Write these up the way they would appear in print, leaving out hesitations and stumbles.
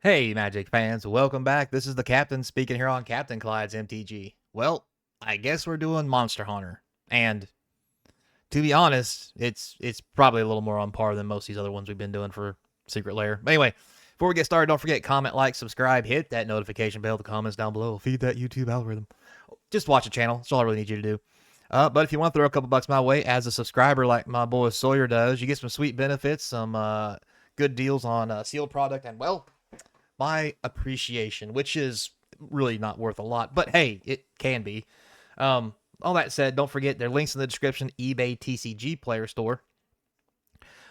Hey, Magic fans, welcome back. This is the Captain speaking here on Capnclydes MTG. Well, I guess we're doing Monster Hunter. And to be honest, it's probably a little more on par than most of these other ones we've been doing for Secret Lair. But anyway, before we get started, don't forget, comment, like, subscribe, hit that notification bell, the comments down below. Feed that YouTube algorithm. Just watch the channel. That's all I really need you to do. But if you want to throw a couple bucks my way as a subscriber like my boy Sawyer does, you get some sweet benefits, some good deals on sealed product, and, well, my appreciation, which is really not worth a lot, but hey, it can be. All that said, don't forget there are links in the description. eBay TCG Player Store.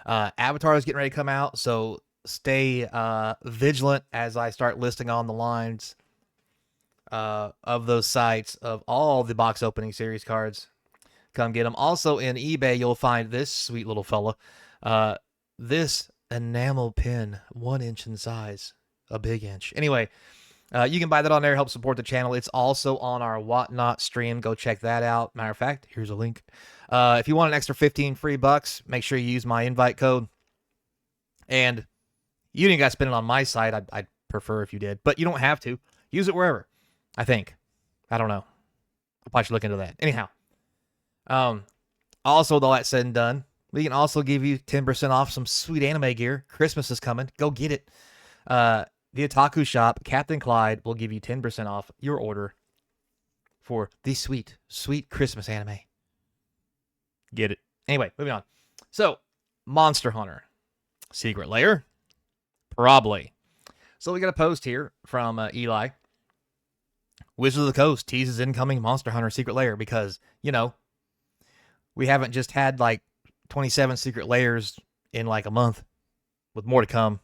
Avatar is getting ready to come out, so stay vigilant as I start listing on the lines of those sites of all the box opening series cards. Come get them. Also in eBay, you'll find this sweet little fella. This enamel pin, 1 inch in size. A big inch. Anyway, you can buy that on there, help support the channel. It's also on our Whatnot stream. Go check that out. Matter of fact, here's a link. If you want an extra 15 free bucks, make sure you use my invite code. And you didn't got to spend it on my site. I'd prefer if you did, but you don't have to. Use it wherever, I think. I don't know. I'll probably should look into that. Anyhow, also, with all that said and done, we can also give you 10% off some sweet anime gear. Christmas is coming. Go get it. The Otaku shop, Capnclydes, will give you 10% off your order for the sweet, sweet Christmas anime. Get it. Anyway, moving on. So, Monster Hunter. Secret Lair? Probably. So we got a post here from Eli. Wizards of the Coast teases incoming Monster Hunter Secret Lair because, you know, we haven't just had like 27 Secret Lairs in like a month with more to come.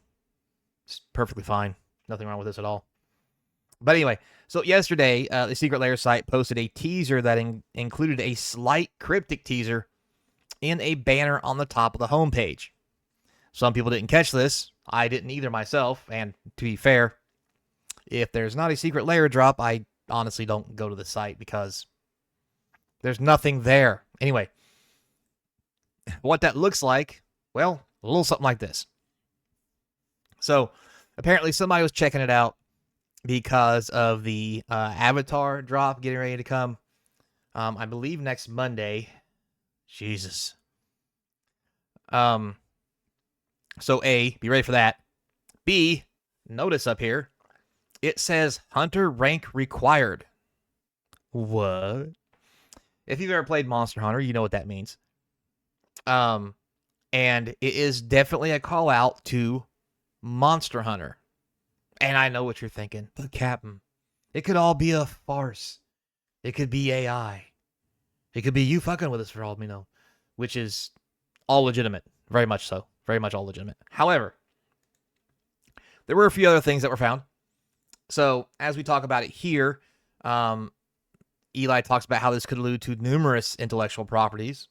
It's perfectly fine. Nothing wrong with this at all. But anyway, so yesterday, the Secret Lair site posted a teaser that included a slight cryptic teaser in a banner on the top of the homepage. Some people didn't catch this. I didn't either myself. And to be fair, if there's not a Secret Lair drop, I honestly don't go to the site because there's nothing there. Anyway, what that looks like, well, a little something like this. So apparently somebody was checking it out because of the Avatar drop getting ready to come. I believe next Monday. Jesus. So A, be ready for that. B, notice up here, it says Hunter rank required. What? If you've ever played Monster Hunter, you know what that means. And it is definitely a call out to Monster Hunter. And I know what you're thinking. But Captain, it could all be a farce. It could be AI. It could be you fucking with us for all we know. Which is all legitimate. Very much so. Very much all legitimate. However, there were a few other things that were found. So, as we talk about it here, Eli talks about how this could allude to numerous intellectual properties.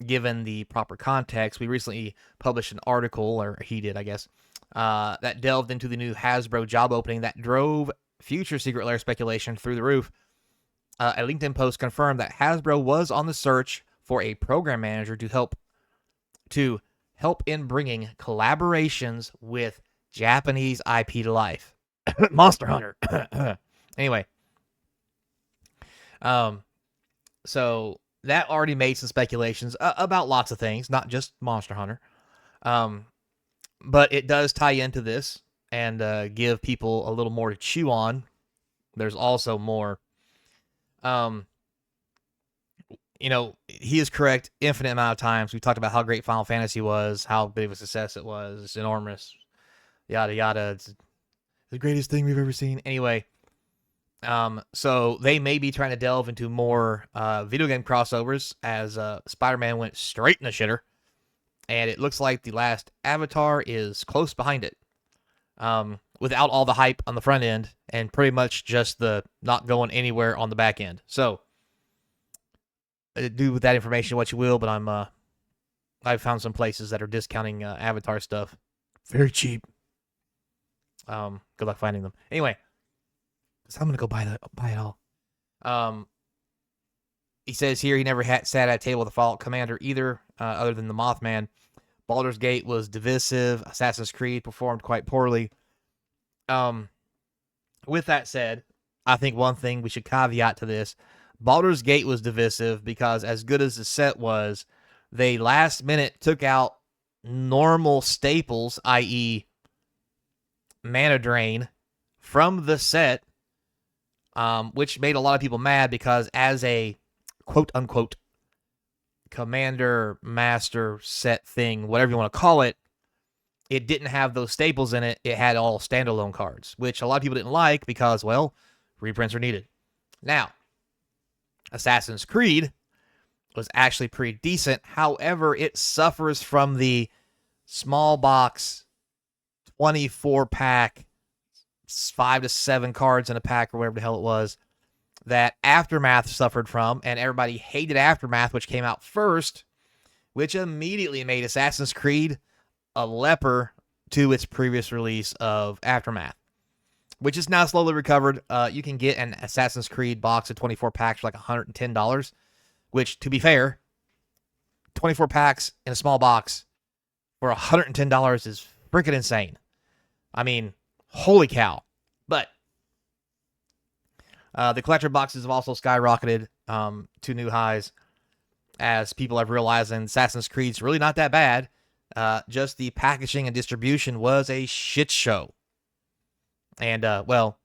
Given the proper context, we recently published an article, or he did, I guess, that delved into the new Hasbro job opening that drove future Secret Lair speculation through the roof. A LinkedIn post confirmed that Hasbro was on the search for a program manager to help in bringing collaborations with Japanese IP to life. Monster Hunter. Anyway, so that already made some speculations about lots of things, not just Monster Hunter. But it does tie into this and give people a little more to chew on. There's also more. He is correct infinite amount of times. We talked about how great Final Fantasy was, how big of a success it was. It's enormous. Yada, yada. It's the greatest thing we've ever seen. Anyway, so they may be trying to delve into more video game crossovers as Spider-Man went straight in the shitter. And it looks like the last Avatar is close behind it. Without all the hype on the front end and pretty much just the not going anywhere on the back end. So, do with that information what you will, but I've found some places that are discounting Avatar stuff very cheap. Good luck finding them. Anyway, so I'm gonna go buy it all. He says here he never sat at a table with a Fallout commander either, other than the Mothman. Baldur's Gate was divisive. Assassin's Creed performed quite poorly. With that said, I think one thing we should caveat to this, Baldur's Gate was divisive because as good as the set was, they last minute took out normal staples, i.e. mana drain, from the set, which made a lot of people mad because as a quote-unquote commander, master set thing, whatever you want to call it, it didn't have those staples in it. It had all standalone cards, which a lot of people didn't like because, well, reprints are needed. Now, Assassin's Creed was actually pretty decent. However, it suffers from the small box 24-pack, 5 to 7 cards in a pack or whatever the hell it was, that Aftermath suffered from, and everybody hated Aftermath, which came out first, which immediately made Assassin's Creed a leper to its previous release of Aftermath, which is now slowly recovered. You can get an Assassin's Creed box of 24 packs for like $110, which, to be fair, 24 packs in a small box for $110 is freaking insane. I mean, holy cow. But the collector boxes have also skyrocketed to new highs as people have realized, and Assassin's Creed's really not that bad. Just the packaging and distribution was a shit show. And, well,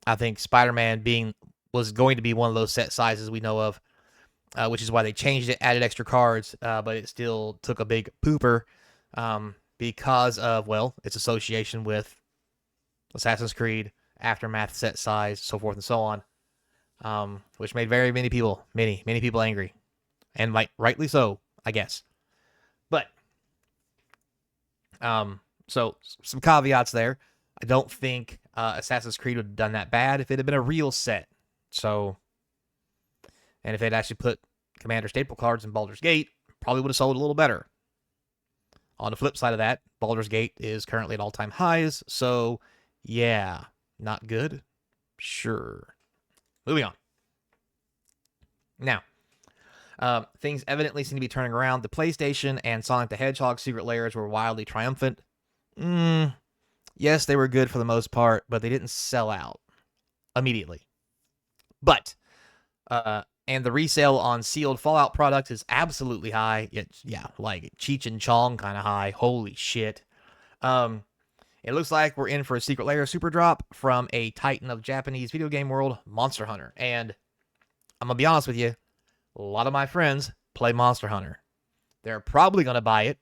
I think Spider-Man was going to be one of those set sizes we know of, which is why they changed it, added extra cards, but it still took a big pooper because of, well, its association with Assassin's Creed, Aftermath set size, so forth and so on, which made very many people angry. And rightly so, I guess. But, so some caveats there. I don't think Assassin's Creed would have done that bad if it had been a real set. So, and if it actually put Commander staple cards in Baldur's Gate, probably would have sold a little better. On the flip side of that, Baldur's Gate is currently at all-time highs, so yeah, not good? Sure. Moving on. Now, things evidently seem to be turning around. The PlayStation and Sonic the Hedgehog Secret Lairs were wildly triumphant. Yes, they were good for the most part, but they didn't sell out immediately. But, and the resale on sealed Fallout product is absolutely high. Yeah, like Cheech and Chong kind of high. Holy shit. It looks like we're in for a Secret Lair super drop from a titan of Japanese video game world, Monster Hunter. And I'm going to be honest with you, a lot of my friends play Monster Hunter. They're probably going to buy it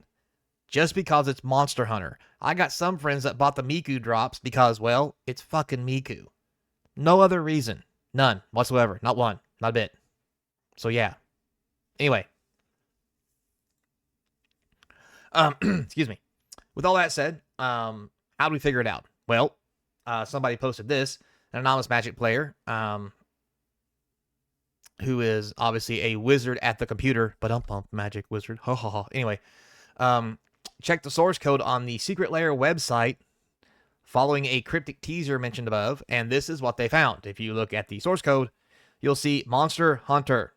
just because it's Monster Hunter. I got some friends that bought the Miku drops because, well, it's fucking Miku. No other reason. None whatsoever. Not one. Not a bit. So, yeah. Anyway. Excuse me. With all that said, how do we figure it out? Well, somebody posted this. An anonymous Magic player, who is obviously a wizard at the computer, but Magic wizard. Ha ha ha. Anyway, check the source code on the Secret Lair website following a cryptic teaser mentioned above, and this is what they found. If you look at the source code, you'll see Monster Hunter,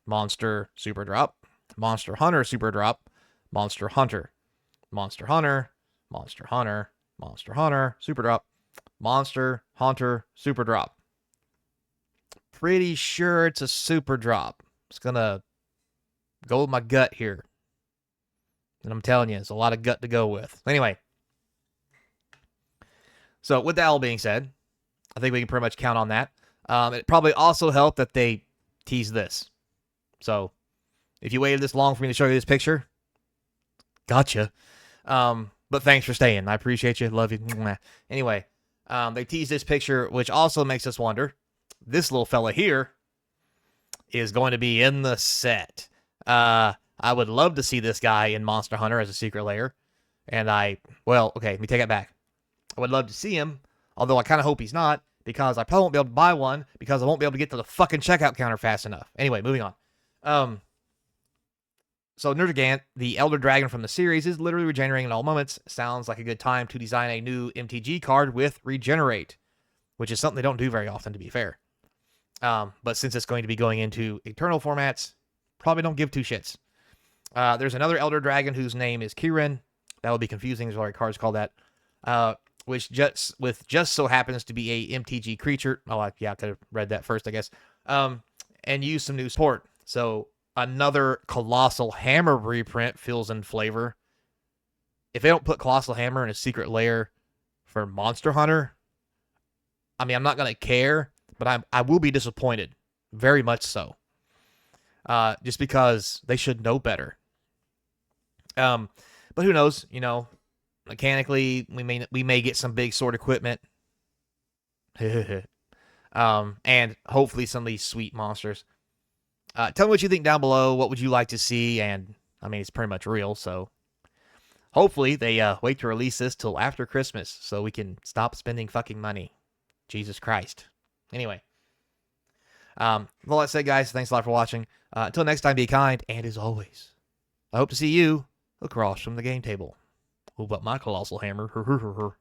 Monster Super Drop, Monster Hunter Super Drop, Monster Hunter, Monster Hunter, Monster Hunter, Monster Hunter Super Drop, Monster Hunter Super Drop. Pretty sure it's a super drop. It's gonna go with my gut here. And I'm telling you, it's a lot of gut to go with. Anyway. So, with that all being said, I think we can pretty much count on that. It probably also helped that they teased this. So, if you waited this long for me to show you this picture, gotcha. But thanks for staying. I appreciate you. Love you. Anyway, they teased this picture, which also makes us wonder, this little fella here is going to be in the set. I would love to see this guy in Monster Hunter as a Secret Lair. And well, okay, let me take it back. I would love to see him, although I kind of hope he's not, because I probably won't be able to buy one, because I won't be able to get to the fucking checkout counter fast enough. Anyway, moving on. So Nergigant, the Elder Dragon from the series, is literally regenerating in all moments. Sounds like a good time to design a new MTG card with Regenerate, which is something they don't do very often, to be fair. But since it's going to be going into Eternal formats, probably don't give two shits. There's another Elder Dragon whose name is Kirin. That would be confusing. There's already cards called that. which just so happens to be a MTG creature. Oh, yeah, I could have read that first, I guess. And use some new support. So another Colossal Hammer reprint fills in flavor. If they don't put Colossal Hammer in a Secret Lair for Monster Hunter, I mean, I'm not gonna care, but I will be disappointed, very much so. Just because they should know better. But who knows? Mechanically, we may get some big sword equipment. And hopefully some of these sweet monsters. Tell me what you think down below. What would you like to see? And I mean, it's pretty much real, so hopefully they wait to release this till after Christmas so we can stop spending fucking money. Jesus Christ. Anyway, with all that said, guys, thanks a lot for watching. Until next time, be kind, and as always, I hope to see you across from the game table. Oh, but my Colossal Hammer.